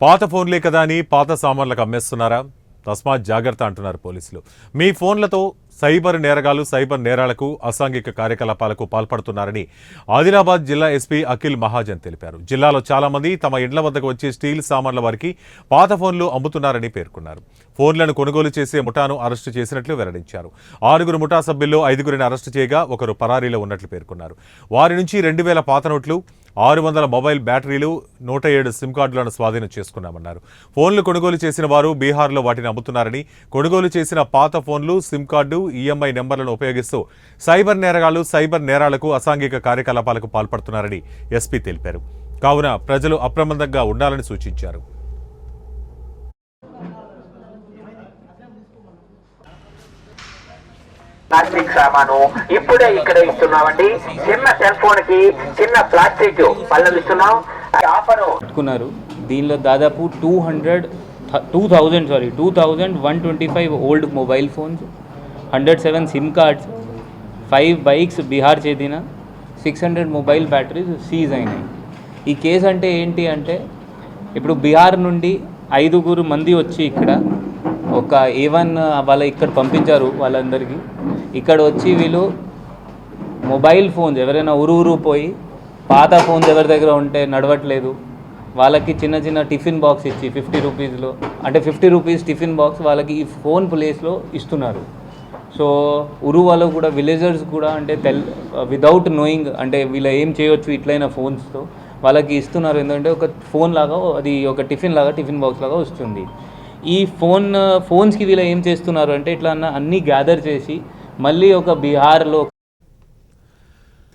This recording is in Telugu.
పాత ఫోన్లే కదా అని పాత సామాన్లకు అమ్మేస్తున్నారా? తస్మాత్ జాగ్రత్త అంటున్నారు పోలీసులు. మీ ఫోన్లతో సైబర్ నేరగాలు సైబర్ నేరాలకు అసాంఘిక కార్యకలాపాలకు పాల్పడుతున్నారని ఆదిలాబాద్ జిల్లా ఎస్పీ అఖిల్ మహాజన్ తెలిపారు. జిల్లాలో చాలా మంది తమ ఇండ్ల వద్దకు వచ్చే స్టీల్ సామాన్ల వారికి పాత ఫోన్లు అమ్ముతున్నారని పేర్కొన్నారు. ఫోన్లను కొనుగోలు చేసే ముఠాను అరెస్టు చేసినట్లు వెల్లడించారు. 6 ముఠా సభ్యుల్లో 5 అరెస్టు చేయగా 1 పరారీలో ఉన్నట్లు పేర్కొన్నారు. వారి నుంచి 2000 పాత నోట్లు, 600 మొబైల్ బ్యాటరీలు, 107 సిమ్ కార్డులను స్వాధీనం చేసుకున్నామన్నారు. ఫోన్లు కొనుగోలు చేసిన వారు బీహార్లో వాటిని అమ్ముతున్నారని, కొనుగోలు చేసిన పాత ఫోన్లు, సిమ్ కార్డు, ఈఎంఐ నెంబర్లను ఉపయోగిస్తూ సైబర్ నేరగాళ్లు సైబర్ నేరాలకు అసాంఘిక కార్యకలాపాలకు పాల్పడుతున్నారని ఎస్పీ తెలిపారు. కావున ప్రజలు అప్రమత్తంగా ఉండాలని సూచించారు. ప్లాస్టిక్ సామాను ఇప్పుడే ఇక్కడ ఇస్తున్నామండి. చిన్న సెల్ ఫోన్ కి చిన్న ప్లాస్టిక్ పళ్ళం ఇస్తున్నాం. ఆఫరు పెట్టుకున్నారు. దీనిలో దాదాపు 2125 old mobile phones, 107 SIM cards, 5 bikes Bihar చెందిన 600 మొబైల్ బ్యాటరీస్ సీజ్ అయినాయి. ఈ కేసు అంటే ఏంటి అంటే, ఇప్పుడు బీహార్ నుండి 5 మంది వచ్చి ఇక్కడ ఒక A1 వాళ్ళ ఇక్కడ పంపించారు. వాళ్ళందరికీ ఇక్కడ వచ్చి వీళ్ళు మొబైల్ ఫోన్స్ ఎవరైనా ఊరు పోయి పాత ఫోన్స్ ఎవరి దగ్గర ఉంటే నడవట్లేదు వాళ్ళకి చిన్న టిఫిన్ బాక్స్ ఇచ్చి 50 రూపీస్లో, అంటే 50 రూపీస్ టిఫిన్ బాక్స్ వాళ్ళకి ఈ ఫోన్ ప్లేస్లో ఇస్తున్నారు. సో వాళ్ళు కూడా విలేజర్స్ కూడా అంటే వితౌట్ నోయింగ్ అంటే వీళ్ళు ఏం చేయవచ్చు ఇట్లయినా ఫోన్స్తో వాళ్ళకి ఇస్తున్నారు. ఎందుకంటే ఒక ఫోన్ లాగా అది ఒక టిఫిన్ బాక్స్ లాగా వస్తుంది. ఈ ఫోన్స్కి వీళ్ళు ఏం చేస్తున్నారు అంటే ఇట్లా అన్నీ గ్యాదర్ చేసి మళ్ళీ ఒక బీహార్లో